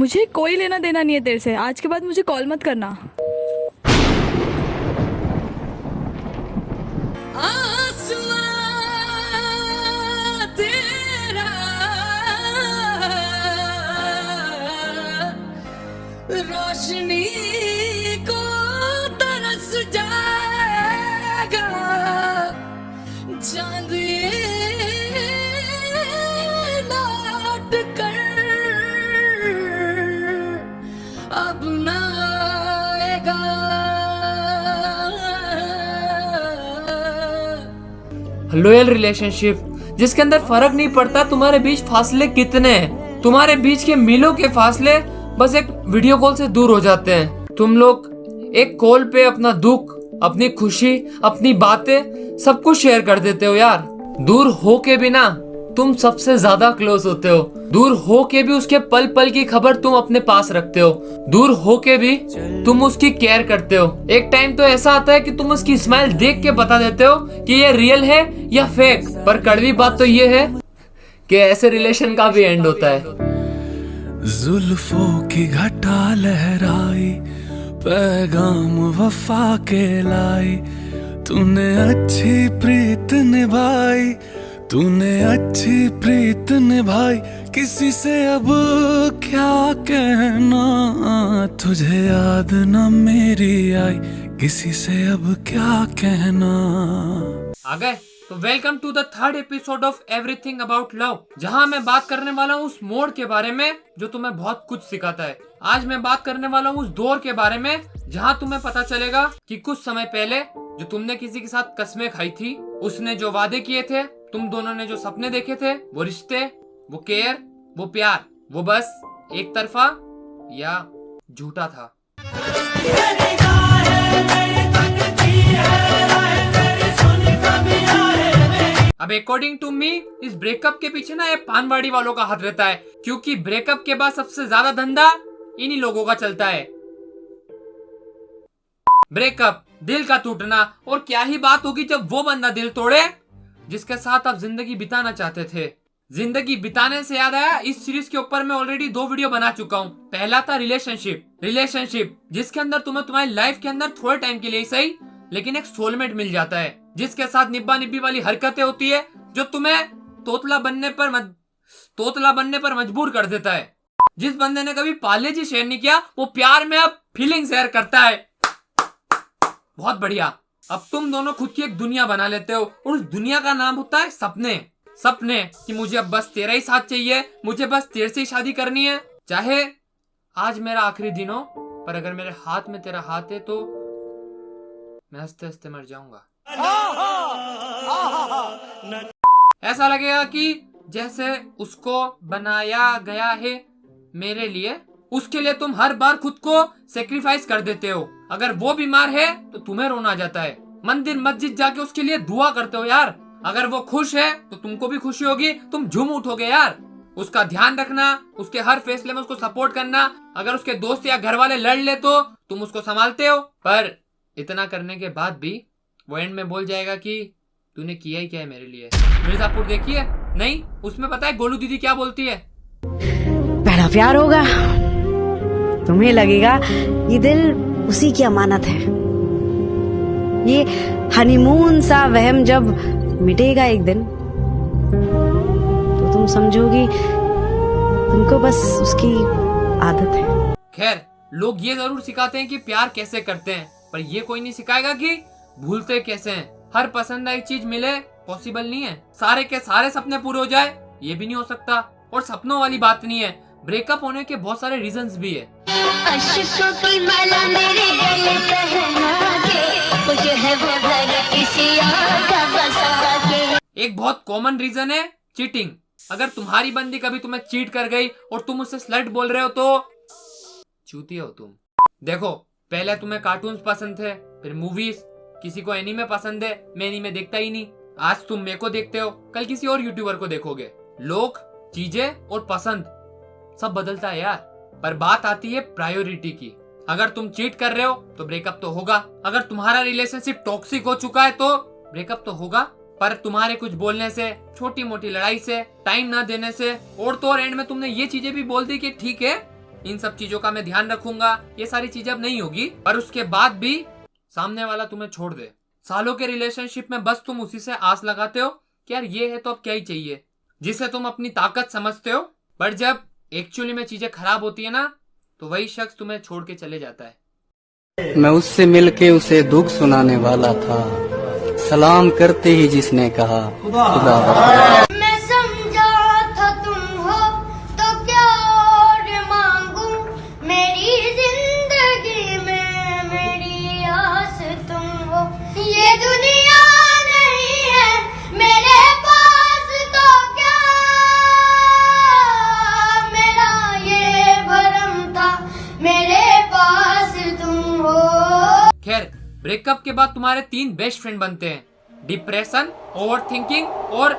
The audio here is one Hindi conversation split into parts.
मुझे कोई लेना देना नहीं है तेरे से। आज के बाद मुझे कॉल मत करना। आसमां तेरा रोशनी को तरस जाएगा, चांद ये लौट कर अब ना आएगा। लॉयल रिलेशनशिप जिसके अंदर फर्क नहीं पड़ता तुम्हारे बीच फासले कितने हैं, तुम्हारे बीच के मीलों के फासले बस एक वीडियो कॉल से दूर हो जाते हैं। तुम लोग एक कॉल पे अपना दुख, अपनी खुशी, अपनी बातें सब कुछ शेयर कर देते हो यार। दूर हो के भी ना तुम सबसे ज्यादा क्लोज होते हो। दूर हो के भी उसके पल पल की खबर तुम अपने पास रखते हो। दूर हो के भी तुम उसकी केयर करते हो। एक टाइम तो ऐसा आता है कि तुम उसकी स्माइल देख के बता देते हो कि ये रियल है या फेक। पर कड़वी बात तो ये है कि ऐसे रिलेशन का भी एंड होता है। जुल्फों की घटा लहराई, पैगाम वफा के लाई, तूने अच्छी प्रीत निभाई, तूने अच्छी प्रीत निभाई, किसी से अब क्या कहना, तुझे याद ना मेरी आई, किसी से अब क्या कहना। आ गए तो welcome to the third episode of everything about love, जहां मैं बात करने वाला हूँ उस मोड़ के बारे में जो तुम्हें बहुत कुछ सिखाता है। आज मैं बात करने वाला हूँ उस दौर के बारे में जहाँ तुम्हें पता चलेगा कि कुछ समय पहले जो तुमने किसी के साथ कस्में खाई थी, उसने जो वादे किए थे, तुम दोनों ने जो सपने देखे थे, वो रिश्ते, वो केयर, वो प्यार, वो बस एक तरफा या झूठा था। अब अकॉर्डिंग टू मी इस ब्रेकअप के पीछे ना ये पानवाड़ी वालों का हाथ रहता है, क्योंकि ब्रेकअप के बाद सबसे ज्यादा धंधा इन्हीं लोगों का चलता है। ब्रेकअप, दिल का टूटना, और क्या ही बात होगी जब वो बंदा दिल तोड़े जिसके साथ आप जिंदगी बिताना चाहते थे। जिंदगी बिताने से याद आया, इस सीरीज के ऊपर मैं ऑलरेडी 2 वीडियो बना चुका हूँ। पहला था रिलेशनशिप जिसके अंदर तुम्हें तुम्हारी लाइफ के अंदर थोड़े टाइम के लिए ही सही लेकिन एक सोलमेट मिल जाता है, जिसके साथ निब्बा निब्बी वाली हरकतें होती है, जो तुम्हें तोतला बनने पर मजबूर कर देता है। जिस बंदे ने कभी पार्ले जी शेयर नहीं किया, वो प्यार में अब फीलिंग शेयर करता है। बहुत बढ़िया। अब तुम दोनों खुद की एक दुनिया बना लेते हो और उस दुनिया का नाम होता है सपने कि मुझे अब बस तेरा ही साथ चाहिए, मुझे बस तेरे से ही शादी करनी है। चाहे आज मेरा आखिरी दिन हो, पर अगर मेरे हाथ में तेरा हाथ है तो मैं हंसते हंसते मर जाऊंगा। ऐसा लगेगा कि जैसे उसको बनाया गया है मेरे लिए, उसके लिए तुम हर बार खुद को सेक्रीफाइस कर देते हो। अगर वो बीमार है तो तुम्हें रोना आ जाता है। मंदिर मस्जिद जाके उसके लिए दुआ करते हो यार। अगर वो खुश है तो तुमको भी खुशी होगी, तुम झूम उठोगे यार। उसका ध्यान रखना, उसके हर फैसले में उसको सपोर्ट करना। अगर उसके दोस्त या घर वाले लड़ ले तो तुम उसको संभालते हो। पर इतना करने के बाद भी वो एंड में बोल जाएगा कि तूने किया ही क्या है मेरे लिए। मिर्जापुर देखिए, नहीं उसमें पता है गोलू दीदी क्या बोलती है? पहला प्यार होगा, तुम्हें लगेगा ये दिल उसी की अमानत है। ये हनीमून सा वहम जब मिटेगा एक दिन, तो तुम समझोगी तुमको बस उसकी आदत है। खैर, लोग ये जरूर सिखाते हैं कि प्यार कैसे करते हैं, पर ये कोई नहीं सिखाएगा कि भूलते कैसे हैं। हर पसंद आई चीज मिले पॉसिबल नहीं है। सारे के सारे सपने पूरे हो जाए ये भी नहीं हो सकता। और सपनों वाली बात नहीं है, ब्रेकअप होने के बहुत सारे रीजंस भी है। अश्कों की माला मेरे गले पहना के, मुझे है वो घर किसी और का बसा के। एक बहुत कॉमन रीजन है चीटिंग। अगर तुम्हारी बंदी कभी तुम्हें चीट कर गई और तुम उससे स्लट बोल रहे हो तो चूती हो तुम। देखो, पहले तुम्हें कार्टून्स पसंद थे, फिर मूवीज, किसी को एनीमे पसंद है, मैं एनीमे देखता ही नहीं। आज तुम मेरे को देखते हो, कल किसी और यूट्यूबर को देखोगे। लोग, चीजें और पसंद सब बदलता है यार। पर बात आती है प्रायोरिटी की। अगर तुम चीट कर रहे हो तो ब्रेकअप तो होगा। अगर तुम्हारा रिलेशनशिप टॉक्सिक हो चुका है तो ब्रेकअप तो होगा। पर तुम्हारे कुछ बोलने से, छोटी मोटी लड़ाई से, टाइम ना देने से, और तो और एंड में तुमने ये चीजें भी बोल दी कि ठीक है इन सब चीजों का मैं ध्यान रखूंगा, ये सारी चीजें अब नहीं होगी। पर उसके बाद भी सामने वाला तुम्हें छोड़ दे, सालों के रिलेशनशिप में बस तुम उसी से आस लगाते हो कि यार ये है तो अब क्या ही चाहिए, जिसे तुम अपनी ताकत समझते हो। पर जब एक्चुअली में चीजें खराब होती है ना, तो वही शख्स तुम्हें छोड़ के चले जाता है। मैं उससे मिलके उसे दुख सुनाने वाला था, सलाम करते ही जिसने कहा खुदा हाफिज़। मैं समझा था तुम हो तो क्या और मांगू, मेरी जिंदगी में मेरी आस तुम हो। ये दुनिया नहीं है मेरे पास तो क्या, मेरा ये भरम था मेरे पास तुम हो। खैर, ब्रेकअप के बाद तुम्हारे 3 बेस्ट फ्रेंड बनते हैं, डिप्रेशन, ओवरथिंकिंग और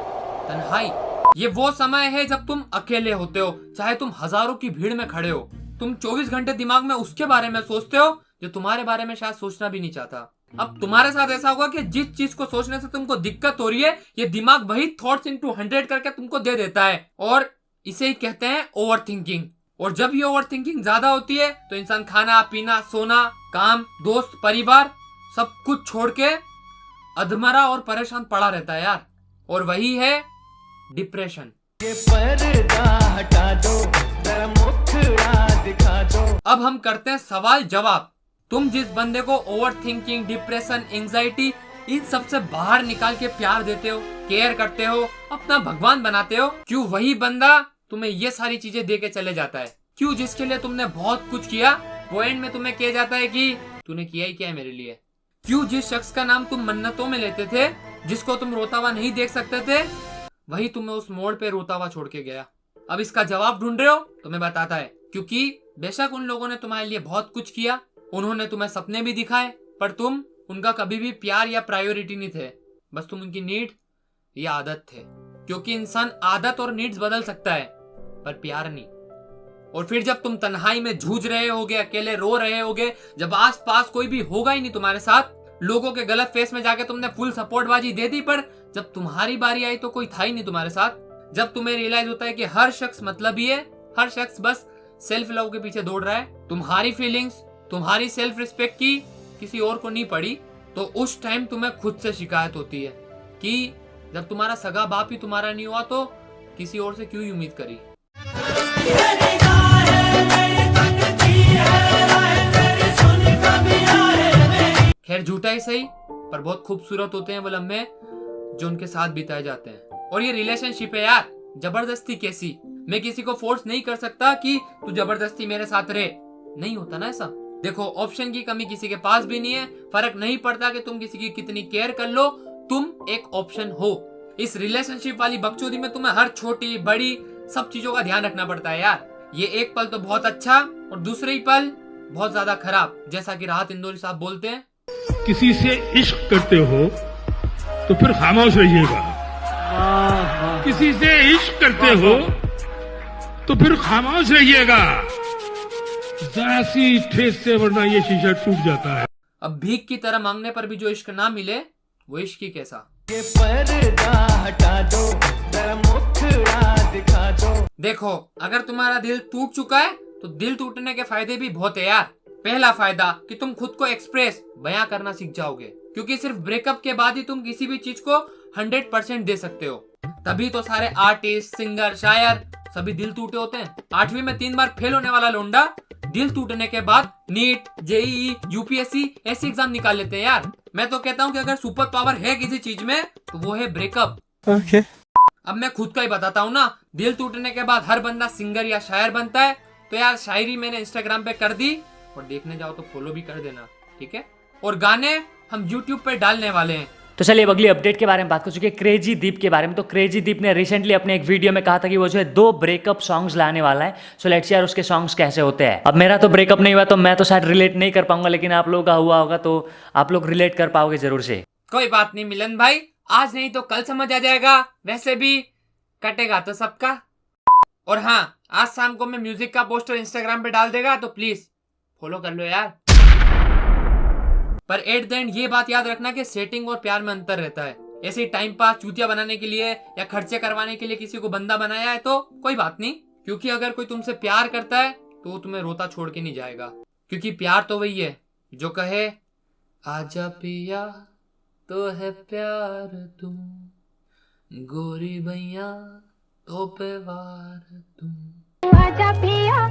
तन्हाई। ये वो समय है जब तुम अकेले होते हो, चाहे तुम हजारों की भीड़ में खड़े हो। तुम 24 घंटे दिमाग में उसके बारे में सोचते हो जो तुम्हारे बारे में शायद सोचना भी नहीं चाहता। अब तुम्हारे साथ ऐसा होगा कि जिस चीज को सोचने से तुमको दिक्कत हो रही है, ये दिमाग वही थॉट्स इनटू 100 करके तुमको दे देता है, और इसे ही कहते हैं ओवरथिंकिंग। और जब ये ओवरथिंकिंग ज्यादा होती है तो इंसान खाना पीना, सोना, काम, दोस्त, परिवार सब कुछ छोड़ के अधमरा और परेशान पड़ा रहता है यार। और वही है डिप्रेशन। अब हम करते हैं सवाल जवाब। तुम जिस बंदे को ओवरथिंकिंग, डिप्रेशन, एंजाइटी इन सब से बाहर निकाल के प्यार देते हो, केयर करते हो, अपना भगवान बनाते हो, क्यों वही बंदा तुम्हें ये सारी चीजें दे के चले जाता है? क्यों जिसके लिए तुमने बहुत कुछ किया वो एंड में तुम्हें कह जाता है कि तूने किया ही क्या है मेरे लिए? क्यों जिस शख्स का नाम तुम मन्नतों में लेते थे, जिसको तुम रोता हुआ नहीं देख सकते थे, वही तुम्हें उस मोड़ पे रोता हुआ छोड़ के गया? अब इसका जवाब ढूंढ रहे हो तो मैं बताता है। क्योंकि बेशक उन लोगों ने तुम्हारे लिए बहुत कुछ किया, उन्होंने तुम्हें सपने भी दिखाए, पर तुम उनका कभी भी प्यार या प्रायोरिटी नहीं थे। बस तुम उनकी नीड या आदत थे। क्योंकि इंसान आदत और नीड्स बदल सकता है पर प्यार नहीं। और फिर जब तुम तन्हाई में जूझ रहे होगे, अकेले रो रहे होगे, जब आस पास कोई भी होगा ही नहीं तुम्हारे साथ, लोगों के गलत फेस में जाके तुमने फुल सपोर्ट बाजी दे दी, पर जब तुम्हारी बारी आई तो कोई था ही नहीं तुम्हारे साथ। जब तुम्हें रियलाइज होता है कि हर शख्स मतलबी है, हर शख्स बस सेल्फ लव के पीछे दौड़ रहा है, तुम्हारी फीलिंग्स, तुम्हारी सेल्फ रिस्पेक्ट की किसी और को नहीं पड़ी, तो उस टाइम तुम्हें खुद से शिकायत होती है कि जब तुम्हारा सगा बाप ही तुम्हारा नहीं हुआ तो किसी और से क्यों ही उम्मीद करी। खैर, झूठा ही सही पर बहुत खूबसूरत होते हैं वो लम्हे जो उनके साथ बिताए जाते हैं। और ये रिलेशनशिप है यार, जबरदस्ती कैसी? मैं किसी को फोर्स नहीं कर सकता कि तू जबरदस्ती मेरे साथ रहे, नहीं होता ना ऐसा। देखो, ऑप्शन की कमी किसी के पास भी नहीं है, फर्क नहीं पड़ता कि तुम किसी की कितनी केयर कर लो, तुम एक ऑप्शन हो। इस रिलेशनशिप वाली बकचोदी में तुम्हें हर छोटी बड़ी सब चीजों का ध्यान रखना पड़ता है यार। ये एक पल तो बहुत अच्छा और दूसरे ही पल बहुत ज्यादा खराब, जैसा कि राहत इंदौरी साहब बोलते हैं। किसी से इश्क करते हो तो फिर खामोश रहिएगा, किसी से इश्क करते हो तो फिर खामोश रहिएगा, जरा सी ठेस से, वरना ये शीशा टूट जाता है। अब भीख की तरह मांगने पर भी जो इश्क ना मिले वो इश्क ही कैसा? ये पर्दा हटा दो, जरा मुखड़ा दिखा दो। देखो, अगर तुम्हारा दिल टूट चुका है तो दिल टूटने के फायदे भी बहुत है यार। पहला फायदा कि तुम खुद को एक्सप्रेस, बयां करना सीख जाओगे, क्योंकि सिर्फ ब्रेकअप के बाद ही तुम किसी भी चीज को 100% दे सकते हो। तभी तो सारे आर्टिस्ट, सिंगर, शायर सभी दिल टूटे होते हैं। 8वीं में 3 बार फेल होने वाला लोंडा दिल टूटने के बाद नीट, जेईई, यूपीएससी ऐसे एग्जाम निकाल लेते हैं यार। मैं तो कहता हूँ कि अगर सुपर पावर है किसी चीज में तो वो है ब्रेकअप। अब मैं खुद का ही बताता हूँ ना, दिल टूटने के बाद हर बंदा सिंगर या शायर बनता है, तो यार शायरी मैंने इंस्टाग्राम पे कर दी, और देखने जाओ तो फॉलो भी कर देना, ठीक है? और गाने हम यूट्यूब पे डालने वाले हैं। तो चलिए अब अगली अपडेट के बारे में बात कर चुके हैं, क्रेजी दीप के बारे में। तो क्रेजी दीप ने रिसेंटली अपने एक वीडियो में कहा था कि वो जो है 2 ब्रेकअप सॉन्ग्स लाने वाला है। सो लेट्स यार उसके सॉन्ग्स कैसे होते हैं। अब मेरा तो ब्रेकअप नहीं हुआ तो मैं तो शायद रिलेट नहीं कर पाऊंगा, लेकिन आप लोगों का हुआ होगा तो आप लोग रिलेट कर पाओगे जरूर से। कोई बात नहीं मिलन भाई, आज नहीं तो कल समझ आ जाएगा, वैसे भी कटेगा तो सबका। और हाँ, आज शाम को मैं म्यूजिक का पोस्टर इंस्टाग्राम पे डाल देगा, तो प्लीज फॉलो कर लो यार। पर एट द एंड ये बात याद रखना कि सेटिंग और प्यार में अंतर रहता है। ऐसे ही टाइम पास, चूतिया बनाने के लिए या खर्चे करवाने के लिए किसी को बंदा बनाया है तो कोई बात नहीं, क्योंकि अगर कोई तुमसे प्यार करता है तो वो तुम्हें रोता छोड़ के नहीं जाएगा, क्योंकि प्यार तो वही है जो कहे आजा पिया तो है प्यार तुम, गोरी भैया तो पे वार तुम। आजा पिया